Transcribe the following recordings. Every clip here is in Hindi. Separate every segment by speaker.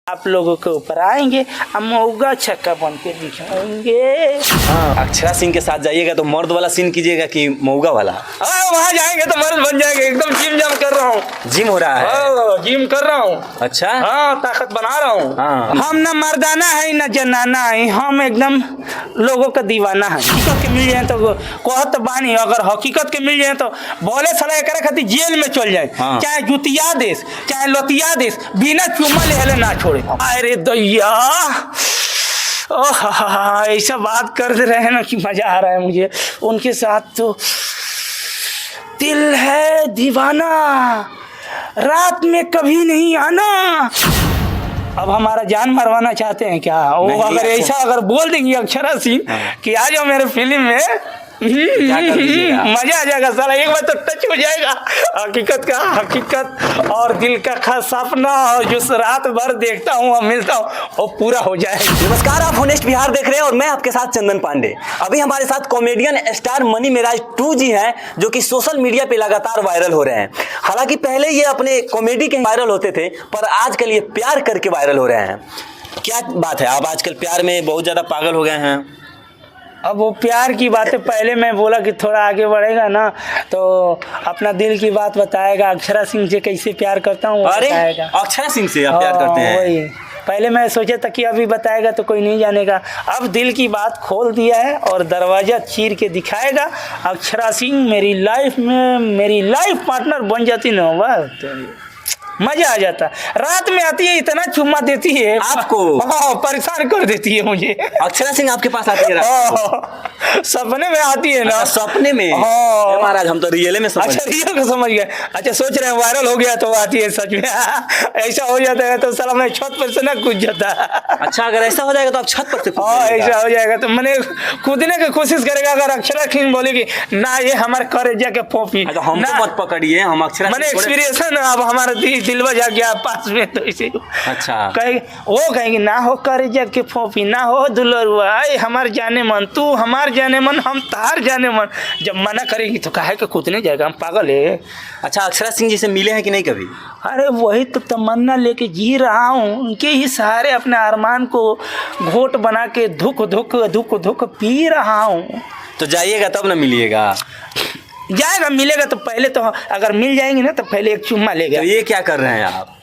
Speaker 1: आप लोगों के ऊपर आएंगे, अब मऊगा छक्का बन के दिखाएंगे।
Speaker 2: हाँ, अक्षरा सिंह के साथ जाइएगा तो मर्द वाला सीन कीजिएगा कि मऊगा वाला?
Speaker 1: वहाँ जाएंगे तो मर्द बन जाएंगे। एकदम जिम जाम कर रहा हूँ।
Speaker 2: जिम हो रहा है?
Speaker 1: जिम कर रहा हूँ।
Speaker 2: अच्छा।
Speaker 1: हाँ, ताकत बना रहा हूँ।
Speaker 2: हाँ।
Speaker 1: हम न मर्दाना है न जनाना है, हम एकदम लोगों का दीवाना है। हकीकत के मिल जाए तो कहत बानी, अगर हकीकत के मिल जाए तो बोले साला एकरा खातिर जेल में चल जाए।
Speaker 2: हाँ।
Speaker 1: चाहे जुतिया देश, चाहे लोतिया देश, बिना चुम्मा लेहले ना छोड़े। अरे दैया, ऐसा बात कर दे रहे हैं ना कि मजा आ रहा है मुझे उनके साथ। तो दिल है दीवाना, रात में कभी नहीं आना। अब हमारा जान मरवाना चाहते हैं क्या? वो अगर ऐसा अगर बोल देंगी अक्षरा सिंह कि आ जाओ मेरे फिल्म में, मजा आ जाएगा साला। एक बार तो टच हो जाएगा हकीकत और दिल का खास सपना, और जो रात भर देखता हूँ और मिलता हूँ वो पूरा हो जाएगा।
Speaker 2: नमस्कार, आप होनेस्ट बिहार देख रहे हैं और मैं आपके साथ चंदन पांडे। अभी हमारे साथ कॉमेडियन स्टार मनी मेराज 2 जी हैं, जो कि सोशल मीडिया पे लगातार वायरल हो रहे हैं। हालांकि पहले ये अपने कॉमेडी के वायरल होते थे, पर आजकल ये प्यार करके वायरल हो रहे हैं। क्या बात है, आप आजकल प्यार में बहुत ज्यादा पागल हो गए हैं?
Speaker 1: अब वो प्यार की बातें पहले मैं बोला कि थोड़ा आगे बढ़ेगा ना तो अपना दिल की बात बताएगा। अक्षरा सिंह से कैसे प्यार करता हूँ बताएगा।
Speaker 2: अक्षरा सिंह से आप प्यार करते हैं?
Speaker 1: वही पहले मैं सोचा था कि अभी बताएगा तो कोई नहीं जानेगा। अब दिल की बात खोल दिया है और दरवाजा चीर के दिखाएगा। अक्षरा सिंह मेरी लाइफ में मेरी लाइफ पार्टनर बन जाती ना, बस तो मजा आ जाता। रात में आती है, इतना चुम्मा देती है
Speaker 2: आपको,
Speaker 1: परेशान कर देती है मुझे।
Speaker 2: अक्षरा सिंह आपके पास आती है?
Speaker 1: सपने में आती है ना?
Speaker 2: सपने में? महाराज हम तो रियल में समझ।
Speaker 1: अच्छा, रियल को समझ गए। अच्छा, सोच रहे हैं वायरल हो गया तो आती है सच में। ऐसा हो जाता है तो साला मैं छत पर से ना कूद जाता।
Speaker 2: अच्छा, अगर ऐसा हो जाएगा तो आप छत पर से
Speaker 1: ऐसा हो जाएगा तो मैंने कूदने की कोशिश करेगा। अगर अक्षरा सिंह बोलेगी ना ये हमारे करेजा के पोपी,
Speaker 2: तो हम तो मत पकड़िए, हम अक्षरा
Speaker 1: मैंने एक्सपीरियंस है ना। अब हमारा दिलवा जा गया पास में तो इसे
Speaker 2: अच्छा
Speaker 1: वो कहेंगे ना हो करेजा के फोफी, ना हो दुलरुआ, हमार जाने मन, तू हमार जाने मन, हम तार जाने मन। जब मना करेगी तो काहे के कूदने जाएगा, हम पागल है।
Speaker 2: अच्छा, अक्षरा सिंह जी से मिले हैं कि नहीं कभी?
Speaker 1: अरे वही तो तमन्ना लेके जी रहा हूँ, उनके ही सहारे अपने अरमान को घोट बना के धुक धुक धुक धुक पी रहा हूँ।
Speaker 2: तो जाइएगा तब ना मिलिएगा?
Speaker 1: जाएगा, मिलेगा तो पहले तो अगर मिल जाएंगे ना तो पहले एक चुम्मा लेगा।
Speaker 2: तो ये क्या कर रहे हैं आप?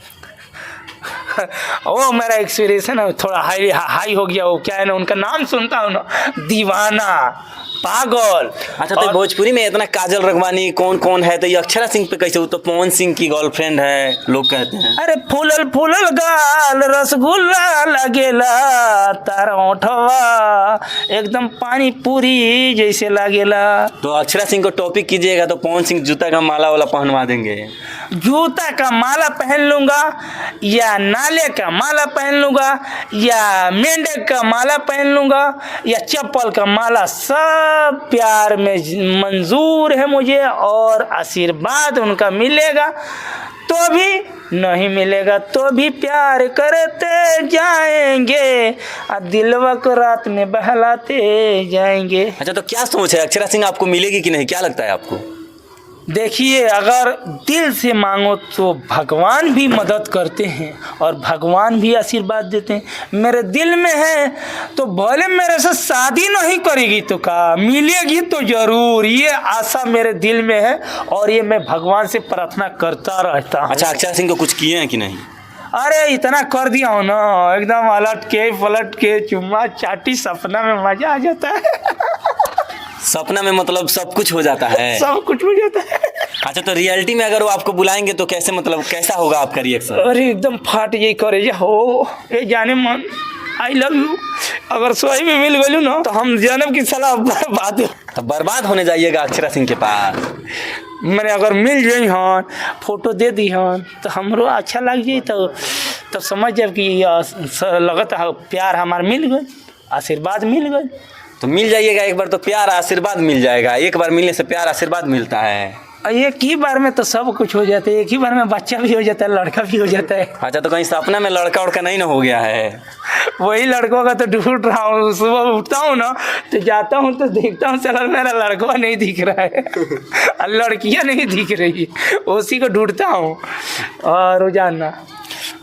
Speaker 1: वो मेरा एक्सपीरियंस है ना, थोड़ा हाई हो गया। वो क्या है ना, उनका नाम सुनता हूँ ना, दीवाना, पागल।
Speaker 2: अच्छा, तो भोजपुरी में इतना काजल रघवानी कौन कौन है, तो ये अक्षरा सिंह पे कैसे? वो तो पवन सिंह की गर्लफ्रेंड है लोग कहते हैं।
Speaker 1: अरे फूलल फूलल गाल रसगुल्ला लगेला, तारा ओठवा एकदम पानी पूरी जैसे लगेला।
Speaker 2: तो अक्षरा सिंह को टॉपिक कीजिएगा तो पवन सिंह जूता का माला वाला पहनवा देंगे।
Speaker 1: जूता का माला पहन लूंगा, या नाले का माला पहन लूंगा, या मेंढक का माला पहन लूंगा, या चप्पल का माला, सब प्यार में मंजूर है मुझे। और आशीर्वाद उनका मिलेगा तो भी, नहीं मिलेगा तो भी प्यार करते जाएंगे, दिलवा को रात में बहलाते जाएंगे।
Speaker 2: अच्छा, तो क्या सोच है, अक्षरा सिंह आपको मिलेगी कि नहीं, क्या लगता है आपको?
Speaker 1: देखिए, अगर दिल से मांगो तो भगवान भी मदद करते हैं और भगवान भी आशीर्वाद देते हैं। मेरे दिल में है तो भले मेरे से शादी नहीं करेगी तो का मिलेगी तो जरूर, ये आशा मेरे दिल में है और ये मैं भगवान से प्रार्थना करता रहता हूँ।
Speaker 2: अच्छा, अक्षरा सिंह को कुछ किए हैं कि नहीं?
Speaker 1: अरे इतना कर दिया हूँ ना, एकदम अलट के पलट के चुम्मा चाटी, सपना में मजा आ जाता है।
Speaker 2: सपना में मतलब सब कुछ हो जाता है?
Speaker 1: सब कुछ हो जाता है।
Speaker 2: अच्छा, तो रियलिटी में अगर वो आपको बुलाएंगे तो कैसे, मतलब कैसा होगा आपका रिएक्शन?
Speaker 1: अरे एकदम फाट जाए करे हो, ये जाने मन, आई लव यू। अगर सही में मिल गई ना तो हम जन्म की सलाह बर्बाद।
Speaker 2: तो बर्बाद होने जाइएगा अक्षरा सिंह के पास?
Speaker 1: मैंने अगर मिल जाई हन, फोटो दे दी हन तो हमरो अच्छा लग जाए, तो समझ जाए कि लगता है प्यार हमार मिल गई, आशीर्वाद मिल गई।
Speaker 2: तो मिल जाइएगा एक बार तो प्यार आशीर्वाद मिल जाएगा। एक बार मिलने से प्यार आशीर्वाद मिलता है।
Speaker 1: एक ही बार में तो सब कुछ हो जाता है, एक ही बार में बच्चा भी हो जाता है, लड़का भी हो जाता है।
Speaker 2: अच्छा, तो कहीं सपना में लड़का उड़का नहीं ना हो गया है?
Speaker 1: वही लड़कों का तो ढूंढ रहा हूँ। सुबह उठता हूँ ना तो जाता हूँ तो देखता हूँ चला मेरा लड़का नहीं दिख रहा है, लड़कियाँ नहीं दिख रही, उसी को ढूंढता हूँ और रोजाना।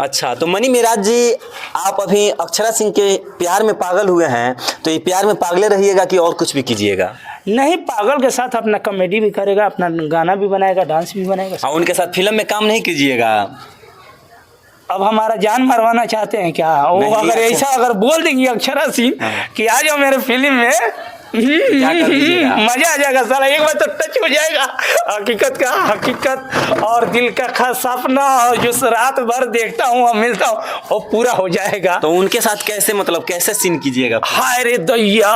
Speaker 2: अच्छा, तो मनी मेराज जी आप अभी अक्षरा सिंह के प्यार में पागल हुए हैं, तो ये प्यार में पागले रहिएगा कि और कुछ भी कीजिएगा?
Speaker 1: नहीं, पागल के साथ अपना कॉमेडी भी करेगा, अपना गाना भी बनाएगा, डांस भी बनाएगा।
Speaker 2: और उनके साथ फिल्म में काम नहीं कीजिएगा?
Speaker 1: अब हमारा जान मरवाना चाहते हैं क्या? वो
Speaker 2: नहीं,
Speaker 1: अगर ऐसा अगर बोल देंगे अक्षरा सिंह कि आ जाओ मेरे फिल्म में,
Speaker 2: क्या कर दीजिएगा?
Speaker 1: मजा आ जाएगा साला। एक बार तो टच हो जाएगा हकीकत का, हकीकत और दिल का खास सपना, और जो रात भर देखता हूँ और मिलता हूँ वो पूरा हो जाएगा।
Speaker 2: तो उनके साथ कैसे, मतलब कैसे सीन कीजिएगा?
Speaker 1: हाय रे दैया,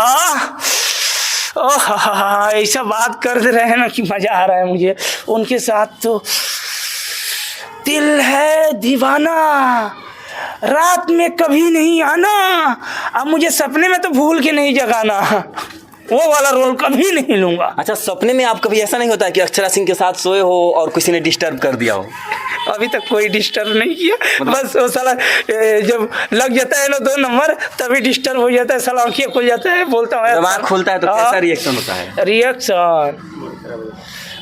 Speaker 1: ओह ऐसा बात कर दे रहे हैं ना कि मजा आ रहा है मुझे उनके साथ। तो दिल है दीवाना, रात में कभी नहीं आना, अब मुझे सपने में तो भूल के नहीं जगाना, वो वाला रोल कभी नहीं लूंगा।
Speaker 2: अच्छा, सपने में आप कभी ऐसा नहीं होता कि अक्षरा सिंह के साथ सोए हो और किसी ने डिस्टर्ब कर दिया हो?
Speaker 1: अभी तक कोई डिस्टर्ब नहीं किया, बस वो साला जब लग जाता है ना 2 नंबर तभी डिस्टर्ब हो जाता है, साला आँखें खुल जाता है, बोलता हूँ
Speaker 2: जब आँख खुलता है तो कैसा रिएक्शन होता है?
Speaker 1: रिएक्शन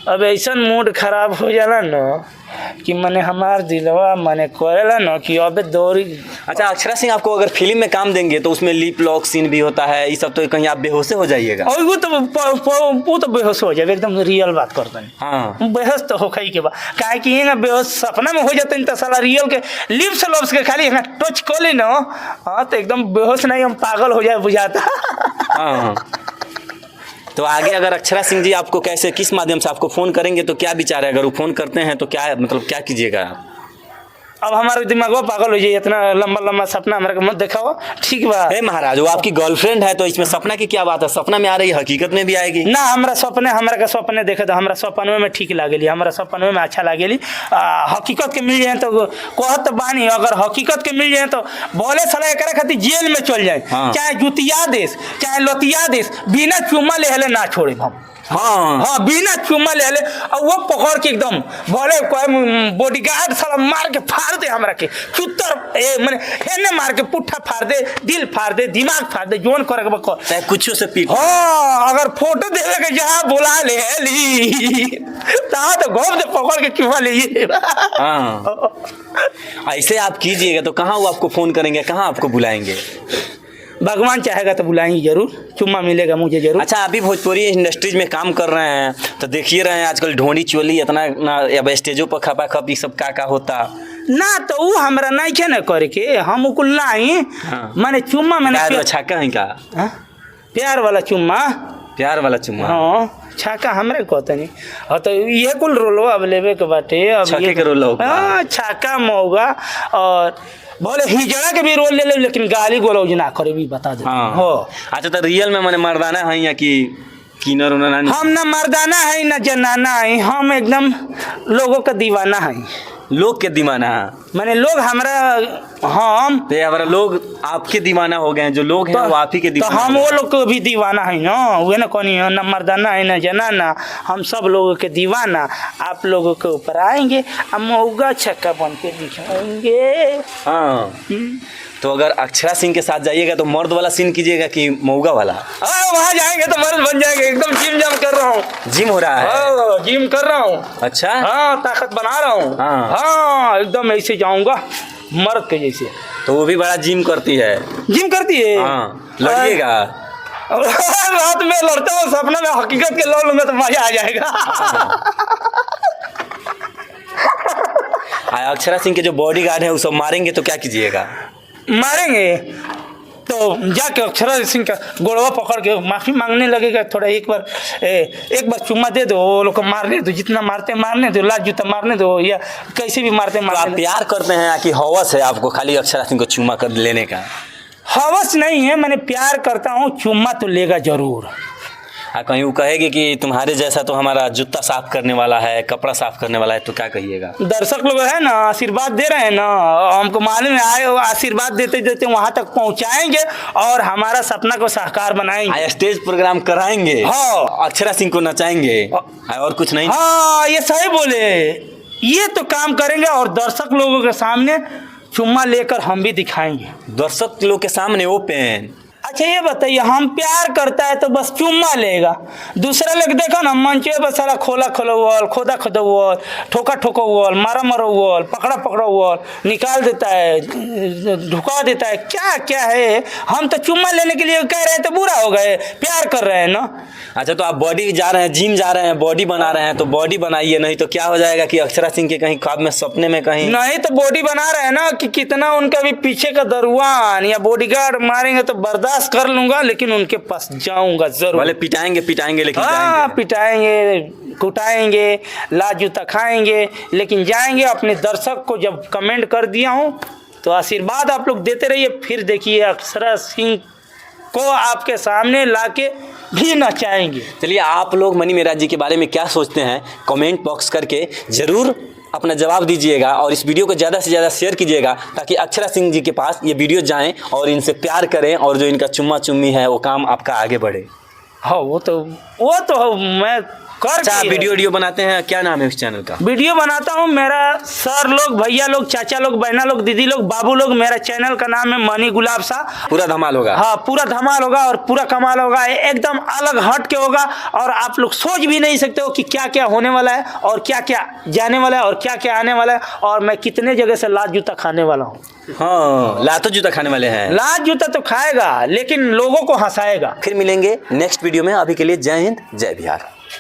Speaker 1: अब ऐसा मूड खराब हो जाला ना कि मने हमार दिलवा मने कोयला ना कि अबे दौड़ी।
Speaker 2: अच्छा, अक्षरा सिंह आपको अगर फिल्म में काम देंगे तो उसमें लिप लॉक सीन भी होता है, ये सब, तो कहीं आप बेहोश हो जाइएगा?
Speaker 1: और वो तो बेहोश हो जाए, एकदम रियल बात करते हैं।
Speaker 2: हाँ,
Speaker 1: बेहोश तो हो खई के बाद काहे कि ये बेहोश सपना में हो जाते हैं तो साला रियल के लिप्स लॉप्स के खाली यहाँ टच कर ली ना, हाँ तो एकदम बेहोश नहीं, हम पागल हो जाए बुझाता।
Speaker 2: हाँ। तो आगे अगर अक्षरा सिंह जी आपको कैसे, किस माध्यम से आपको फ़ोन करेंगे तो क्या विचार है? अगर वो फ़ोन करते हैं तो क्या, मतलब क्या कीजिएगा आप?
Speaker 1: अब हमारे दिमाग में पागल हो जाए, इतना लंबा लंबा सपना हमारे को मत दिखाओ, ठीक बा?
Speaker 2: हे महाराज, वो आपकी गर्लफ्रेंड है तो इसमें सपना की क्या बात है? सपना में आ रही है, हकीकत में भी आएगी
Speaker 1: ना। हमारा सपने देखे तो हमारा सपनवे में ठीक लागेली, हमारा सपनवे में अच्छा लागेली। हकीकत के मिल जाए तो कहत तो बानी, अगर हकीकत के मिल जाए तो बोले साला एकरा खातिर जेल में चल जाए।
Speaker 2: हाँ।
Speaker 1: चाहे जुतिया देश चाहे लतिया देश, बिना चुम्मा ले हले ना छोड़े हम। हाँ, बिना चुम्मा ले ले, और वो पकड़ के एकदम बोले कोई बॉडीगार्ड साला मार के फाड़ दे हमरा के, चुत्तर माने हेने मार के पुट्ठा फाड़ दे, दिल फाड़ दे, दिमाग फाड़ दे, जोन करे के बको
Speaker 2: चाहे कुछ से पीट।
Speaker 1: हाँ, अगर फोटो देवे के जहाँ बुला ले ली ता तो घोप दे पकड़ के चुम्मा ले।
Speaker 2: हाँ, ऐसे आप कीजिएगा तो कहाँ वो आपको फ़ोन करेंगे, कहाँ आपको बुलाएंगे?
Speaker 1: भगवान चाहेगा तो बुलाएंगे जरूर, चुम्मा मिलेगा मुझे जरूर।
Speaker 2: अच्छा, अभी भोजपुरी इंडस्ट्रीज में काम कर रहे हैं तो देखिए रहे हैं आजकल ढोंडी चोली इतना ना, अब स्टेजों पर खपा खप ये सब का होता
Speaker 1: ना, तो वो हमरा नहीं क्या ना करे के, हम कुल नहीं।
Speaker 2: हाँ।
Speaker 1: माने चुम्मा मैंने
Speaker 2: छक्का है का?
Speaker 1: हाँ? प्यार वाला चुम्मा,
Speaker 2: प्यार वाला चुम्मा।
Speaker 1: हाँ, छक्का हमरे कहते नहीं। हाँ, तो ये कुल रोलो अब लेवे के बाटे, अब
Speaker 2: छक्के के रोल होगा।
Speaker 1: हाँ, छक्का मौगा और बोले हिजड़ा के भी रोल ले ले, लेकिन गाली गलौज ना करे भी बता दे।
Speaker 2: हाँ।
Speaker 1: हो
Speaker 2: अच्छा, तो रियल में मैंने मर्दाना है या कि किनर उनर?
Speaker 1: हम ना मर्दाना है ना जनाना है, हम एकदम लोगों का दीवाना है।
Speaker 2: लोग के दीवाना है
Speaker 1: माने लोग हमरा, हम
Speaker 2: तो हमारा लोग आपके दीवाना हो गए हैं, जो लोग हैं वो आप ही के
Speaker 1: तो
Speaker 2: दीवाना
Speaker 1: हम
Speaker 2: हो
Speaker 1: वो
Speaker 2: गए।
Speaker 1: लोग को भी दीवाना है ना, वे ना कौन ना मर्दाना है ना जनाना, हम सब लोगों के दीवाना। आप लोगों के ऊपर आएंगे, हम मौगा छक्का बन के दिखाएंगे।
Speaker 2: हाँ, तो अगर अक्षरा सिंह के साथ जाइएगा तो मर्द वाला सीन कीजिएगा कि मौगा वाला?
Speaker 1: वहाँ जाएंगे तो मर्द बन जाएंगे, एकदम जिम जाम कर रहा हूँ।
Speaker 2: जिम हो रहा है?
Speaker 1: जिम कर रहा हूँ।
Speaker 2: अच्छा।
Speaker 1: हाँ, ताकत बना रहा हूँ। हाँ, एकदम ऐसे जाऊंगा मर्द के जैसे।
Speaker 2: तो वो भी बड़ा जिम करती है?
Speaker 1: जिम करती है।
Speaker 2: हाँ, लड़िएगा?
Speaker 1: रात में लड़ता हूँ, सपना में हकीकत के लड़ लूंगा तो मजा आ जाएगा।
Speaker 2: अक्षरा सिंह के जो बॉडीगार्ड है वो सब मारेंगे तो क्या कीजिएगा?
Speaker 1: मारेंगे तो जाके अक्षरा सिंह का गोड़वा पकड़ के माफी मांगने लगेगा थोड़ा, एक बार चुम्मा दे दो, वो लोग को मारने दो, जितना मारते मारने दो, लात जूता मारने दो, या कैसे भी मारते
Speaker 2: तो
Speaker 1: मारने
Speaker 2: आप
Speaker 1: दो।
Speaker 2: प्यार करते हैं कि हवस है आपको खाली अक्षरा सिंह को चुम्मा कर लेने का?
Speaker 1: हवस नहीं है, मैंने प्यार करता हूँ, चुम्मा तो लेगा जरूर।
Speaker 2: कहीं वो कहेगी कि तुम्हारे जैसा तो हमारा जूता साफ करने वाला है, कपड़ा साफ करने वाला है, तो क्या कहिएगा?
Speaker 1: दर्शक लोग है ना, आशीर्वाद दे रहे हैं ना, हमको मालूम है, आए आशीर्वाद देते देते वहां तक पहुंचाएंगे और हमारा सपना को साकार बनाएंगे।
Speaker 2: स्टेज प्रोग्राम कराएंगे।
Speaker 1: हाँ,
Speaker 2: अक्षरा सिंह को नचाएंगे और कुछ नहीं।
Speaker 1: हाँ, ये सही बोले, ये तो काम करेंगे और दर्शक लोगों के सामने चुम्मा लेकर हम भी दिखाएंगे।
Speaker 2: दर्शक लोग के सामने ओपन?
Speaker 1: अच्छा ये बताइए, हम प्यार करता है तो बस चुम्मा लेगा, दूसरा लोग देखो ना मंच पे सारा खोला वॉल, खोदा वॉल, ठोका वॉल, मारा वॉल, पकड़ा वॉल, निकाल देता है, ढुका देता है, क्या क्या है। हम तो चुम्मा लेने के लिए कह रहे हैं तो बुरा हो गए, प्यार कर रहे हैं ना।
Speaker 2: अच्छा तो आप बॉडी जा रहे हैं, जिम जा रहे हैं, बॉडी बना रहे हैं, तो बॉडी बनाइए, नहीं तो क्या हो जाएगा कि अक्षरा सिंह के कहीं ख्वाब में सपने में कहीं
Speaker 1: नहीं तो बॉडी बना रहे हैं ना कि कितना उनका भी पीछे का दरवान या बॉडीगार्ड मारेंगे तो बर्दाश्त कर लूंगा, लेकिन उनके पास जाऊंगा जरूर।
Speaker 2: वाले पिटाएंगे लेकिन
Speaker 1: हाँ
Speaker 2: जाएंगे।
Speaker 1: पिटाएंगे, कुटाएंगे, लात जूता खाएंगे, लेकिन जाएंगे। अपने दर्शक को जब कमेंट कर दिया हूँ तो आशीर्वाद आप लोग देते रहिए, फिर देखिए अक्षरा सिंह को आपके सामने लाके भी नचाएंगे।
Speaker 2: चलिए, आप लोग मनी मेराज जी के बारे में क्या सोचते हैं कमेंट बॉक्स करके ज़रूर अपना जवाब दीजिएगा, और इस वीडियो को ज़्यादा से ज़्यादा शेयर कीजिएगा ताकि अक्षरा सिंह जी के पास ये वीडियो जाएं और इनसे प्यार करें, और जो इनका चुम्मा चुम्मी है वो काम आपका आगे बढ़े।
Speaker 1: हाँ वो तो मैं कर
Speaker 2: अच्छा, वीडियो बनाते हैं, क्या नाम है इस चैनल का?
Speaker 1: वीडियो बनाता हूँ। मेरा सर लोग, भैया लोग, चाचा लोग, बहना लोग, दीदी लोग, बाबू लोग, मेरा चैनल का नाम है मनी गुलाब शाह।
Speaker 2: पूरा धमाल होगा।
Speaker 1: हाँ पूरा धमाल होगा और पूरा कमाल होगा, एकदम अलग हट के होगा, और आप लोग सोच भी नहीं सकते हो कि क्या क्या होने वाला है और क्या क्या जाने वाला है और क्या क्या आने वाला है, और मैं कितने जगह से लात जूता खाने वाला हूँ।
Speaker 2: हाँ, लातो जूता खाने वाले हैं।
Speaker 1: लात जूता तो खाएगा लेकिन लोगों को हंसाएगा।
Speaker 2: फिर मिलेंगे नेक्स्ट वीडियो में, अभी के लिए जय हिंद, जय बिहार।